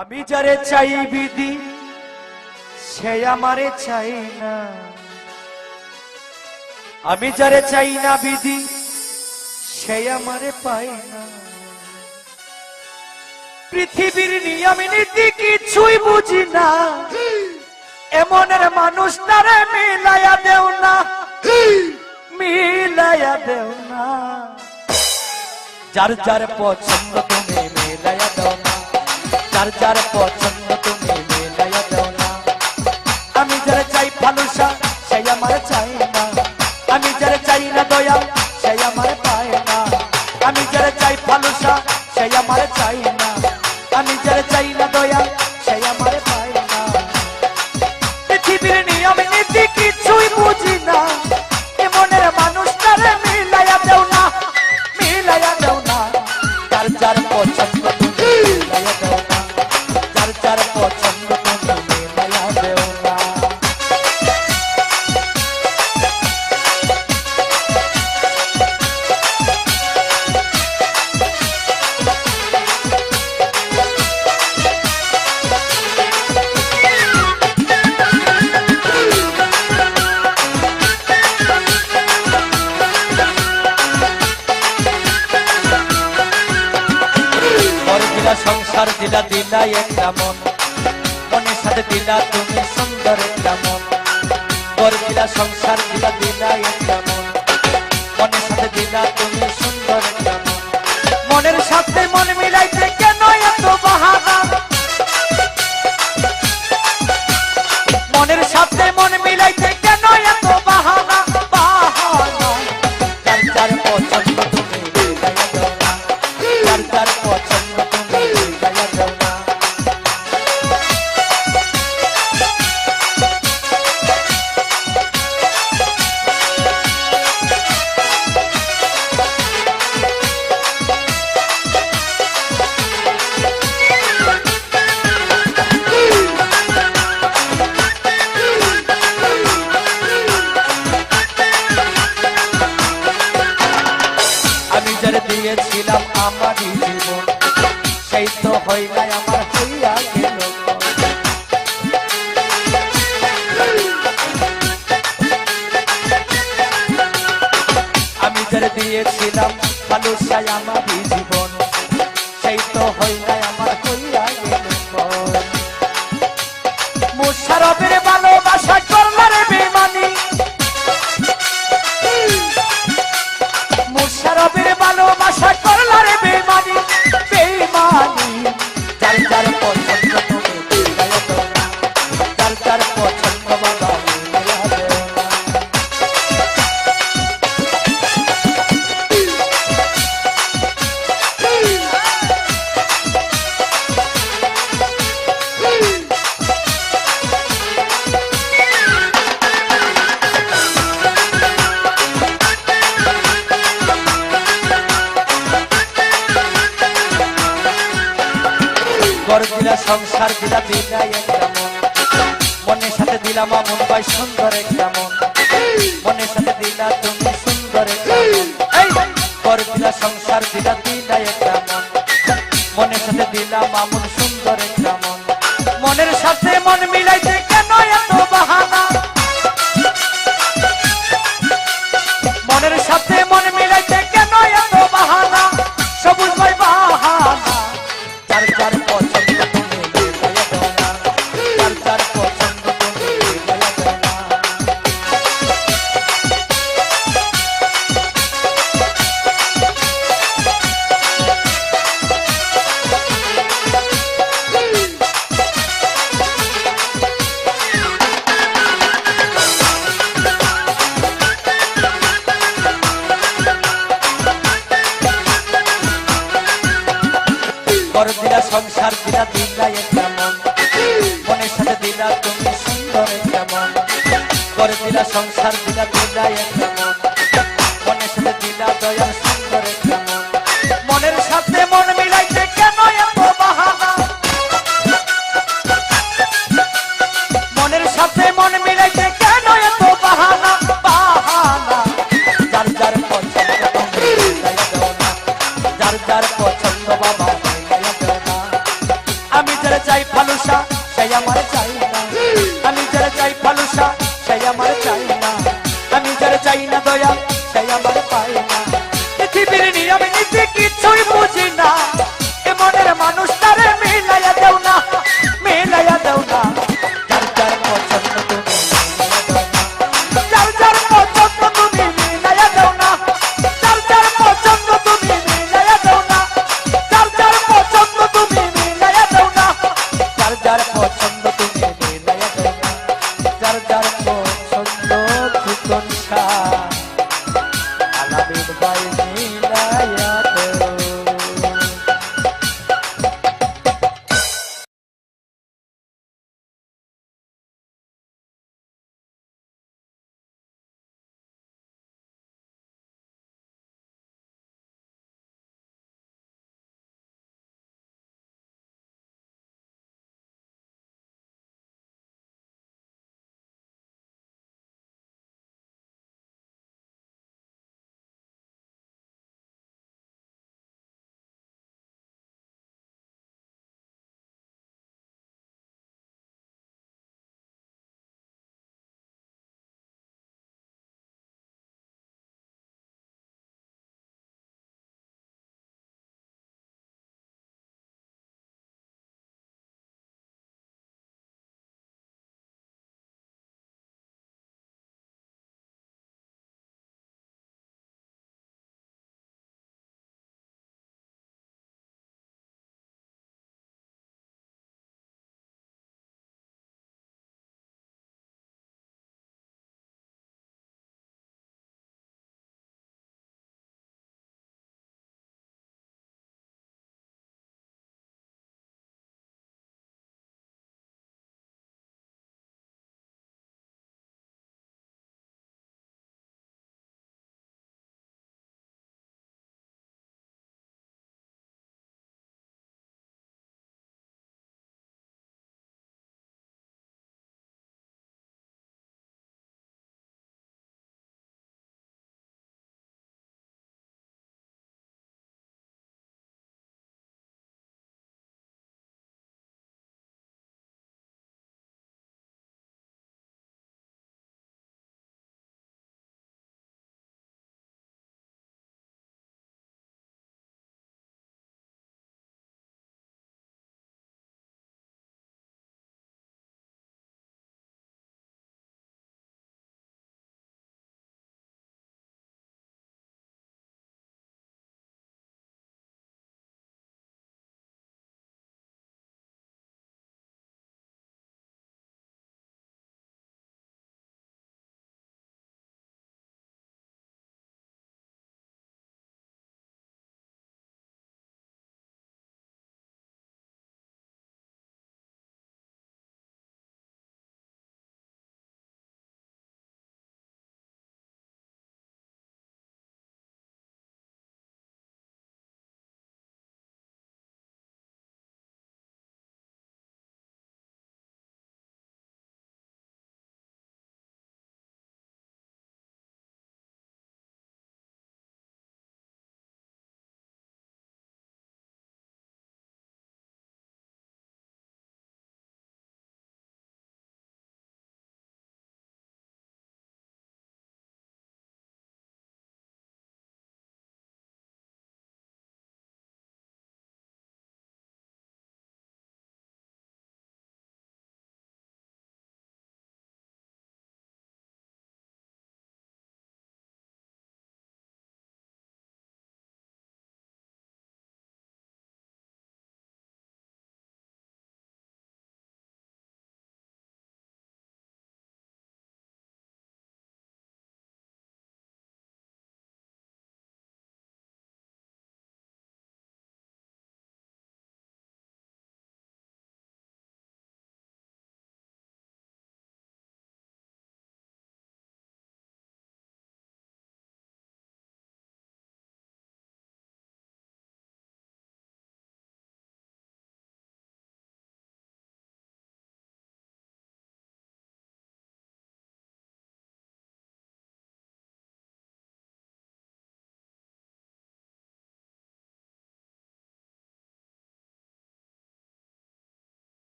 আমি যারে চাই বিধি সে আমারে চাই না, আমি যারে চাই না বিধি সে আমারে পাই না। পৃথিবীর নিয়ম নীতি কিছুই বুঝি না, এমনের মানুষটারে মিলাইয়া দেও না, মিলাইয়া দেও না। যার যার পছন্দ তুমি মিলাইয়া দাও না, যার যার পছন্দ তুমি মিলাইয়া দাও না। আমি যারা চাই ভালোবাসা সেই আমার চাই না, আমি যারা চাই না দয়া সেই আমার পায় না। আমি যারা চাই ভালোবাসা সেই আমার চাই না, আমি যারা চাই না দয়া সেই আমার পায় না। পৃথিবীর নিয়ম নীতি কিছুই বুঝি না, এমনের মানুষটারে মিলাইয়া দেও না, মিলাইয়া দেও না। যার যার পছন্দ তুমি মিলাইয়া দেও না, যার যার পছন্দ তুমি মিলাইয়া দেও না। সংসার দিলা দিলা একটা মন, মনের সাথে দিলা তুমি সুন্দর একটা মন। ঘর দিলা সংসার দিলা দিলা একটা মন, মনের সাথে দিলা তুমি সুন্দর একটা মন। মনের সাথে মন মিলাইতে কেন এত বাহানা, মনের সাথে মন মিলাইতে কেন এত বাহানা, বাহানা। যার যার পছন্দ তুমি মিলাইয়া দাও না, যার যার পছন্দ তুমি মিলাইয়া দাও না। আমি যারে দিয়েছিলাম আমারই জীবন, সেই তো হয় নাই আমার হইয়া গেল। আমি যারে দিয়েছিলাম ভালোবাসায় আমারই জীবন, সেই তো হয় নাই আমার হইয়া গেল। মুশারফের ভালোবাসা করলার বেমানি, মুশারফের ভালোবাসা করলার বেমানি, বেমানি। যার যার পছন্দ তুমি মিলাইয়া দাও না, যার যার পছন্দ বাবা মিলাইয়া দাও না। ঘর দিলা সংসার দিলা দিলা একটা মন, মনের সাথে দিলাম আমন ভাই সুন্দর একটা মন, মনের সাথে দিলা তুমি সুন্দর একটা মন। ঘর দিলা সংসার দিলা দিলা একটা মন, মনের সাথে দিলাম আমন সুন্দর একটা মন। মনের সাথে মন মিলাইতে কেন এত বাহানা, মনের সাথে মন মিলাইতে কেন এত বাহানা, সবুজ ভাই বাহানা। যার যার পছন্দ তুমি মিলাইয়া দাও না, যার যার পছন্দ তুমি মিলাইয়া দাও না। ঘর দিলা সংসার দিলা দিলা একটা মন, মনের সাথে দিলা তুমি সুন্দর একটা মন। ঘর দিলা সংসার দিলা দিলা একটা মন, মনের সাথে দিলা দয়াল সুন্দর একটা মন। মনের সাথে মন মিলাইতে কেন এত বাহানা, মনের সাথে মন মিলাইতে কেন এত বাহানা, বাহানা। যার যার পছন্দ তুমি মিলাইয়া দাও না, যার যার পছন্দ বাবা মিলাইয়া দাও না। আমি যারা যারা চাই ফালুসা সেই আমার চাই না, আমি যারা চাই ফালুসা সেই আমার চাই না, আমি যারা চাই না দয়া